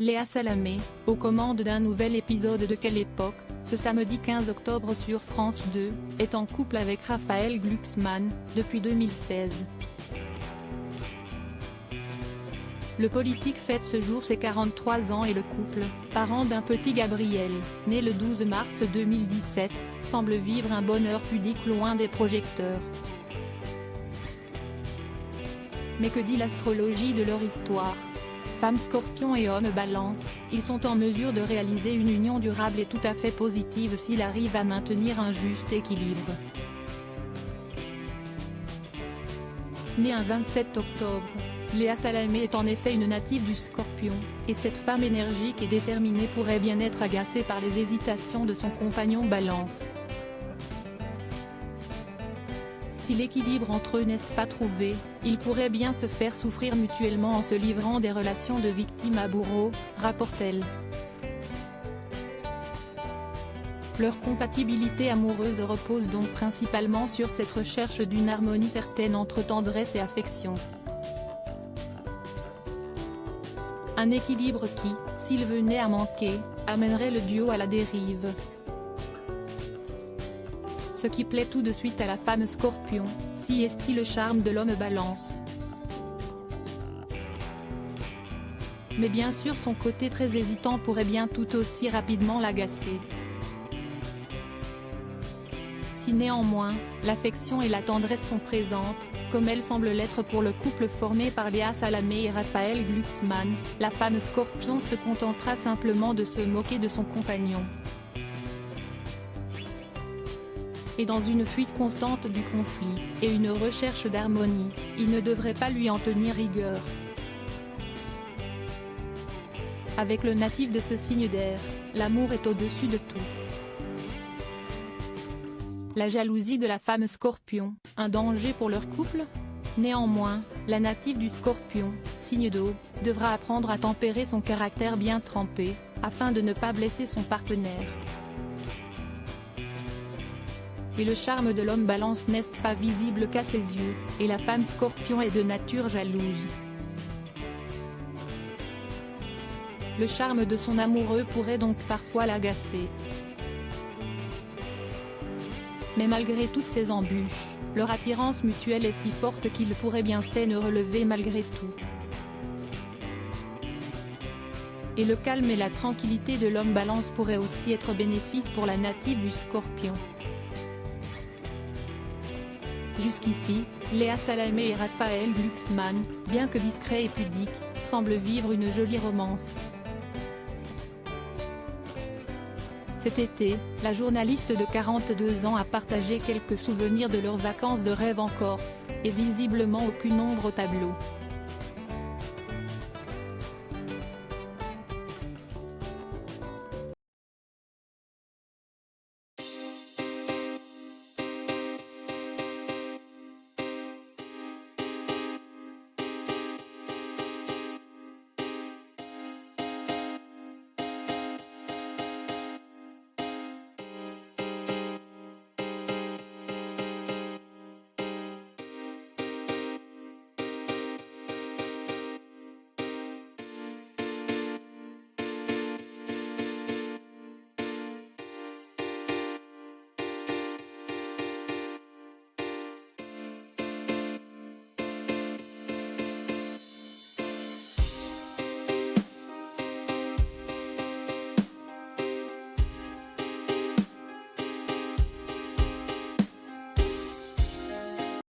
Léa Salamé, aux commandes d'un nouvel épisode de Quelle époque, ce samedi 15 octobre sur France 2, est en couple avec Raphaël Glucksmann, depuis 2016. Le politique fête ce jour ses 43 ans et le couple, parent d'un petit Gabriel, né le 12 mars 2017, semble vivre un bonheur pudique loin des projecteurs. Mais que dit l'astrologie de leur histoire ? Femme Scorpion et homme Balance, ils sont en mesure de réaliser une union durable et tout à fait positive s'ils arrivent à maintenir un juste équilibre. Née un 27 octobre, Léa Salamé est en effet une native du Scorpion, et cette femme énergique et déterminée pourrait bien être agacée par les hésitations de son compagnon Balance. Si l'équilibre entre eux n'est pas trouvé, ils pourraient bien se faire souffrir mutuellement en se livrant des relations de victime à bourreau, rapporte-t-elle. Leur compatibilité amoureuse repose donc principalement sur cette recherche d'une harmonie certaine entre tendresse et affection. Un équilibre qui, s'il venait à manquer, amènerait le duo à la dérive. Ce qui plaît tout de suite à la femme Scorpion, si est-il le charme de l'homme Balance. Mais bien sûr son côté très hésitant pourrait bien tout aussi rapidement l'agacer. Si néanmoins, l'affection et la tendresse sont présentes, comme elles semblent l'être pour le couple formé par Léa Salamé et Raphaël Glucksmann, la femme Scorpion se contentera simplement de se moquer de son compagnon. Et dans une fuite constante du conflit, et une recherche d'harmonie, il ne devrait pas lui en tenir rigueur. Avec le natif de ce signe d'air, l'amour est au-dessus de tout. La jalousie de la femme Scorpion, un danger pour leur couple ? Néanmoins, la native du Scorpion, signe d'eau, devra apprendre à tempérer son caractère bien trempé, afin de ne pas blesser son partenaire. Et le charme de l'homme Balance n'est pas visible qu'à ses yeux, et la femme Scorpion est de nature jalouse. Le charme de son amoureux pourrait donc parfois l'agacer. Mais malgré toutes ces embûches, leur attirance mutuelle est si forte qu'ils pourraient bien se relever malgré tout. Et le calme et la tranquillité de l'homme Balance pourraient aussi être bénéfiques pour la native du Scorpion. Jusqu'ici, Léa Salamé et Raphaël Glucksmann, bien que discrets et pudiques, semblent vivre une jolie romance. Cet été, la journaliste de 42 ans a partagé quelques souvenirs de leurs vacances de rêve en Corse, et visiblement aucune ombre au tableau.